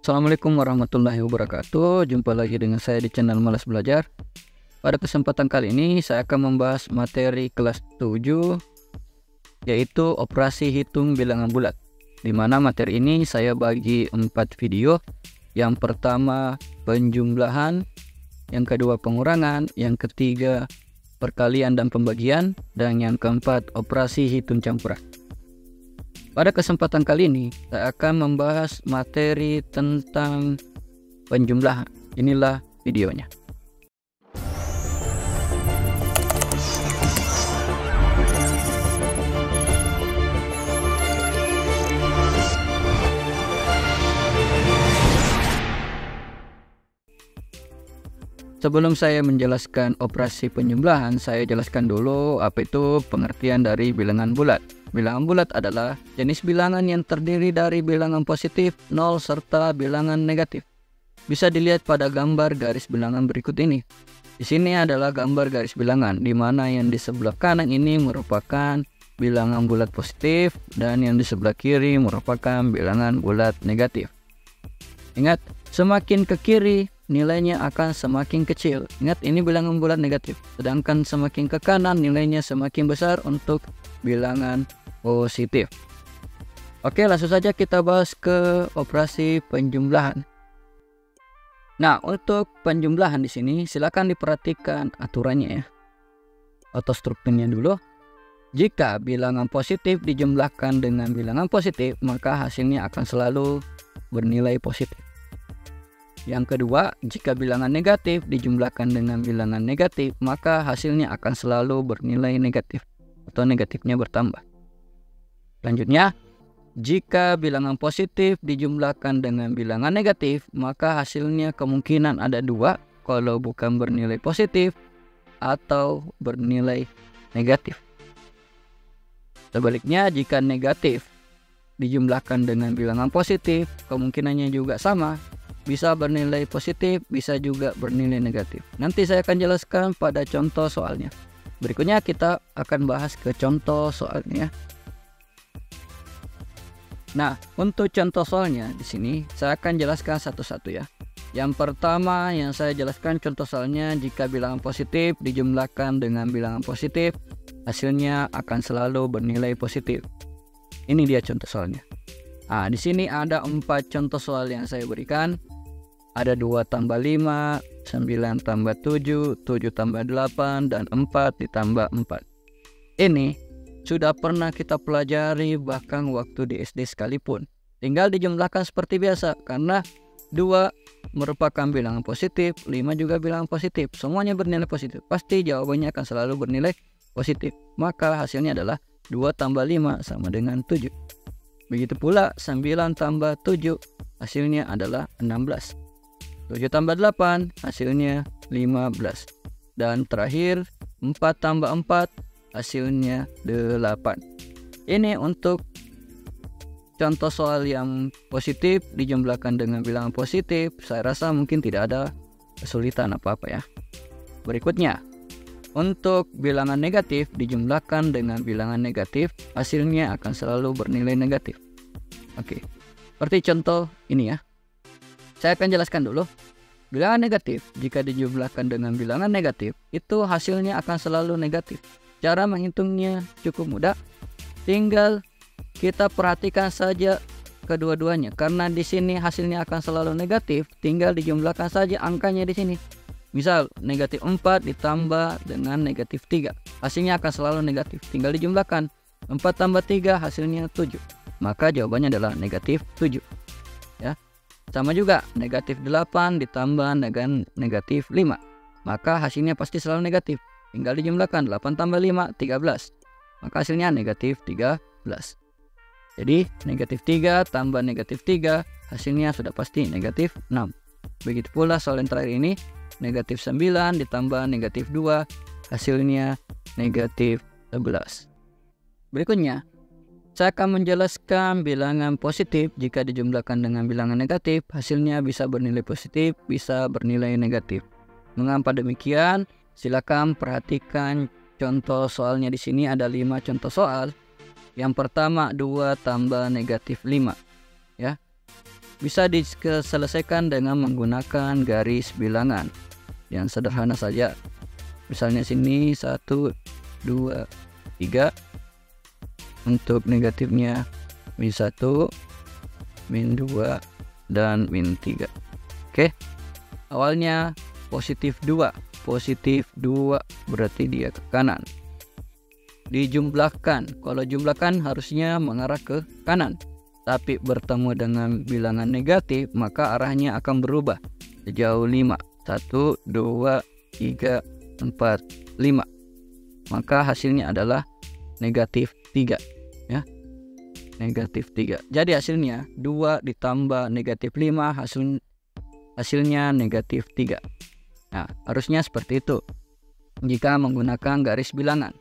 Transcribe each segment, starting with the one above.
Assalamualaikum warahmatullahi wabarakatuh. Jumpa lagi dengan saya di channel Malas Belajar. Pada kesempatan kali ini saya akan membahas materi kelas 7, yaitu operasi hitung bilangan bulat. Di mana materi ini saya bagi 4 video. Yang pertama penjumlahan, yang kedua pengurangan, yang ketiga perkalian dan pembagian, dan yang keempat operasi hitung campuran. Pada kesempatan kali ini saya akan membahas materi tentang penjumlahan. Inilah videonya. Sebelum saya menjelaskan operasi penjumlahan, saya jelaskan dulu apa itu pengertian dari bilangan bulat. Bilangan bulat adalah jenis bilangan yang terdiri dari bilangan positif, 0, serta bilangan negatif. Bisa dilihat pada gambar garis bilangan berikut ini. Di sini adalah gambar garis bilangan, di mana yang di sebelah kanan ini merupakan bilangan bulat positif, dan yang di sebelah kiri merupakan bilangan bulat negatif. Ingat, semakin ke kiri nilainya akan semakin kecil. Ingat, ini bilangan bulat negatif. Sedangkan semakin ke kanan nilainya semakin besar untuk bilangan positif. Oke, langsung saja kita bahas ke operasi penjumlahan. Nah, untuk penjumlahan di sini silakan diperhatikan aturannya ya. Atau strukturnya dulu. Jika bilangan positif dijumlahkan dengan bilangan positif, maka hasilnya akan selalu bernilai positif. Yang kedua, jika bilangan negatif dijumlahkan dengan bilangan negatif, maka hasilnya akan selalu bernilai negatif atau negatifnya bertambah. Selanjutnya, jika bilangan positif dijumlahkan dengan bilangan negatif, maka hasilnya kemungkinan ada dua, kalau bukan bernilai positif atau bernilai negatif. Sebaliknya, jika negatif dijumlahkan dengan bilangan positif, kemungkinannya juga sama. Bisa bernilai positif, bisa juga bernilai negatif. Nanti saya akan jelaskan pada contoh soalnya. Berikutnya kita akan bahas ke contoh soalnya. Nah, untuk contoh soalnya di sini saya akan jelaskan satu-satu ya. Yang pertama yang saya jelaskan contoh soalnya, jika bilangan positif dijumlahkan dengan bilangan positif, hasilnya akan selalu bernilai positif. Ini dia contoh soalnya. Nah, di sini ada 4 contoh soal yang saya berikan. Ada 2 tambah 5, 9 tambah 7, 7 tambah 8, dan 4 ditambah 4. Ini sudah pernah kita pelajari bahkan waktu di SD sekalipun. Tinggal dijumlahkan seperti biasa, karena 2 merupakan bilangan positif, 5 juga bilangan positif. Semuanya bernilai positif. Pasti jawabannya akan selalu bernilai positif. Maka hasilnya adalah 2 tambah 5 sama dengan 7. Begitu pula 9 tambah 7 hasilnya adalah 16. 7 tambah 8 hasilnya 15. Dan terakhir 4 tambah 4 hasilnya 8. Ini untuk contoh soal yang positif dijumlahkan dengan bilangan positif. Saya rasa mungkin tidak ada kesulitan apa-apa ya. Berikutnya, untuk bilangan negatif dijumlahkan dengan bilangan negatif, hasilnya akan selalu bernilai negatif. Oke, seperti contoh ini ya. Saya akan jelaskan dulu. Bilangan negatif jika dijumlahkan dengan bilangan negatif, itu hasilnya akan selalu negatif. Cara menghitungnya cukup mudah. Tinggal kita perhatikan saja kedua-duanya. Karena di sini hasilnya akan selalu negatif, tinggal dijumlahkan saja angkanya di sini. Misal negatif 4 ditambah dengan negatif 3, hasilnya akan selalu negatif. Tinggal dijumlahkan 4 tambah 3 hasilnya 7. Maka jawabannya adalah negatif 7 ya. Sama juga negatif 8 ditambah dengan negatif 5, maka hasilnya pasti selalu negatif. Tinggal dijumlahkan 8 tambah 5 13, maka hasilnya negatif 13. Jadi negatif 3 tambah negatif 3 hasilnya sudah pasti negatif 6. Begitu pula soal yang terakhir ini, negatif 9 ditambah negatif 2 hasilnya negatif 11. Berikutnya saya akan menjelaskan bilangan positif jika dijumlahkan dengan bilangan negatif, hasilnya bisa bernilai positif, bisa bernilai negatif. Mengapa demikian? Silakan perhatikan contoh soalnya. Di sini ada 5 contoh soal. Yang pertama 2 tambah negatif 5 ya. bisa diselesaikan dengan menggunakan garis bilangan yang sederhana saja. Misalnya sini 1, 2, 3. Untuk negatifnya -1, -2, dan -3. Oke, awalnya positif 2 berarti dia ke kanan. Dijumlahkan, kalau jumlahkan harusnya mengarah ke kanan, tapi bertemu dengan bilangan negatif maka arahnya akan berubah sejauh 5. 1, 2, 3, 4, 5. Maka hasilnya adalah negatif 3 ya. Negatif 3. Jadi hasilnya 2 ditambah negatif 5 hasilnya negatif 3. Nah, harusnya seperti itu jika menggunakan garis bilangan.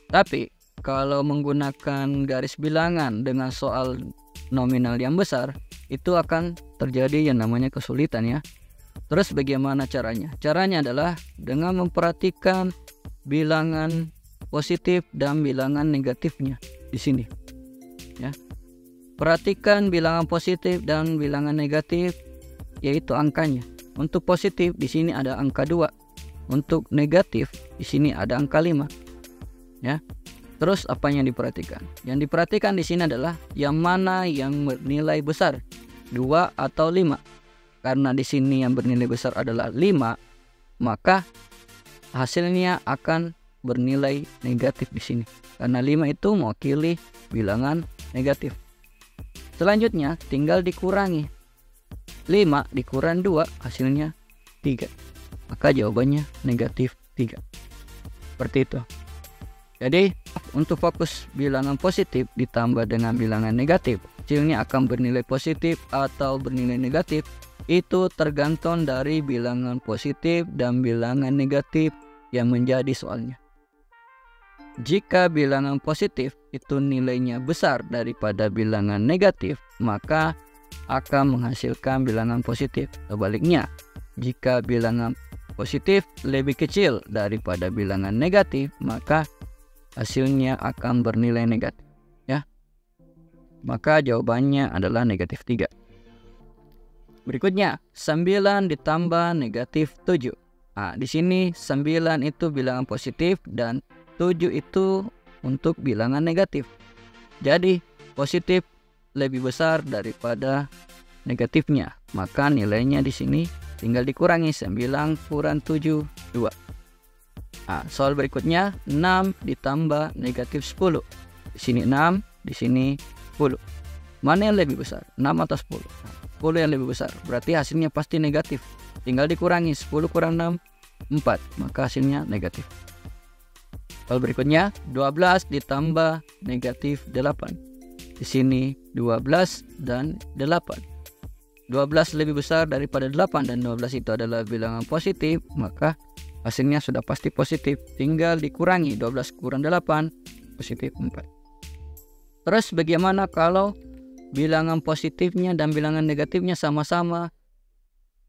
Tapi kalau menggunakan garis bilangan dengan soal nominal yang besar, itu akan terjadi yang namanya kesulitan ya. Terus bagaimana caranya? Caranya adalah dengan memperhatikan bilangan positif dan bilangan negatifnya di sini. Ya. Perhatikan bilangan positif dan bilangan negatif, yaitu angkanya. Untuk positif di sini ada angka 2. Untuk negatif di sini ada angka 5. Ya. Terus apa yang diperhatikan? Yang diperhatikan di sini adalah yang mana yang bernilai besar, 2 atau 5. Karena di sini yang bernilai besar adalah 5, maka hasilnya akan bernilai negatif di sini. Karena 5 itu mewakili bilangan negatif. Selanjutnya tinggal dikurangi. 5 dikurang 2 hasilnya 3. Maka jawabannya negatif 3. Seperti itu. Jadi untuk fokus bilangan positif ditambah dengan bilangan negatif, hasilnya akan bernilai positif atau bernilai negatif. Itu tergantung dari bilangan positif dan bilangan negatif yang menjadi soalnya. Jika bilangan positif itu nilainya besar daripada bilangan negatif, maka akan menghasilkan bilangan positif. Sebaliknya, jika bilangan positif lebih kecil daripada bilangan negatif, maka hasilnya akan bernilai negatif ya. Maka jawabannya adalah negatif 3. Berikutnya 9 ditambah negatif 7. Nah, di sini 9 itu bilangan positif dan 7 itu untuk bilangan negatif. Jadi positif lebih besar daripada negatifnya, maka nilainya di sini tinggal dikurangi 9 kurang 7, 2. Nah, soal berikutnya 6 ditambah negatif 10. Di sini 6, di sini 10. Mana yang lebih besar? 6 atau 10? 10 yang lebih besar. Berarti hasilnya pasti negatif. Tinggal dikurangi 10 kurang 6, 4. Maka hasilnya negatif. Soal berikutnya 12 ditambah negatif 8. Di sini 12 dan 8. 12 lebih besar daripada 8 dan 12 itu adalah bilangan positif, maka hasilnya sudah pasti positif. Tinggal dikurangi 12 kurang 8, positif 4. Terus bagaimana kalau bilangan positifnya dan bilangan negatifnya sama-sama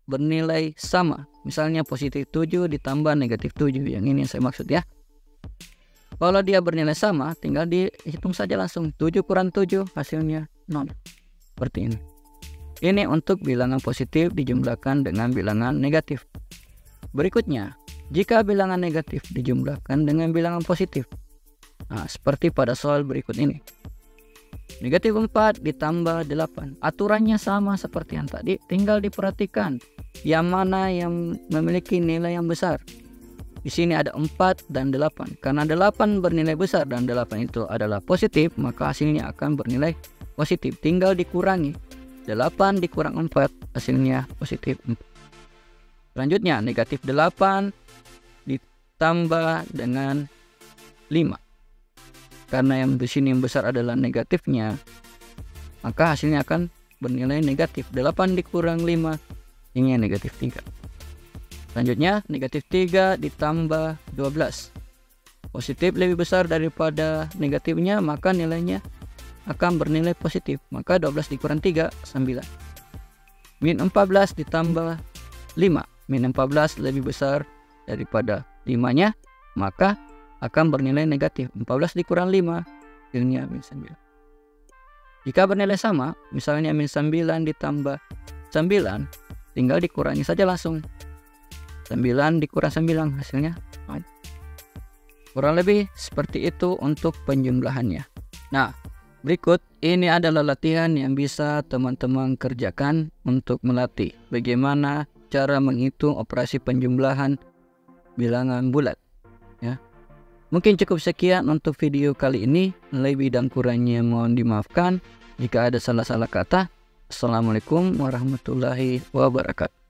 bernilai sama? Misalnya positif 7 ditambah negatif 7. Yang ini yang saya maksud ya. Kalau dia bernilai sama, tinggal dihitung saja langsung. 7 kurang 7 hasilnya 0. Seperti ini. Ini untuk bilangan positif dijumlahkan dengan bilangan negatif. Berikutnya, jika bilangan negatif dijumlahkan dengan bilangan positif. Nah, seperti pada soal berikut ini. Negatif 4 ditambah 8. Aturannya sama seperti yang tadi, tinggal diperhatikan yang mana yang memiliki nilai yang besar. Di sini ada 4 dan 8. Karena 8 bernilai besar dan 8 itu adalah positif, maka hasilnya akan bernilai positif. Tinggal dikurangi. 8 dikurang 4 hasilnya positif 4. Selanjutnya negatif 8 ditambah dengan 5. Karena yang di sini yang besar adalah negatifnya, maka hasilnya akan bernilai negatif. 8 dikurang 5 ini negatif 3. Selanjutnya negatif 3 ditambah 12. Positif lebih besar daripada negatifnya, maka nilainya akan bernilai positif. Maka 12 dikurang 3, 9. Min 14 ditambah 5. Min 14 lebih besar daripada 5-nya, maka akan bernilai negatif. 14 dikurang 5, hasilnya min 9. Jika bernilai sama, misalnya min 9 ditambah 9, tinggal dikurangi saja langsung. 9 dikurang 9 hasilnya. Kurang lebih seperti itu untuk penjumlahannya. Nah, berikut ini adalah latihan yang bisa teman-teman kerjakan untuk melatih bagaimana cara menghitung operasi penjumlahan bilangan bulat. Ya. Mungkin cukup sekian untuk video kali ini. Lebih dan kurangnya mohon dimaafkan. Jika ada salah-salah kata, Assalamualaikum warahmatullahi wabarakatuh.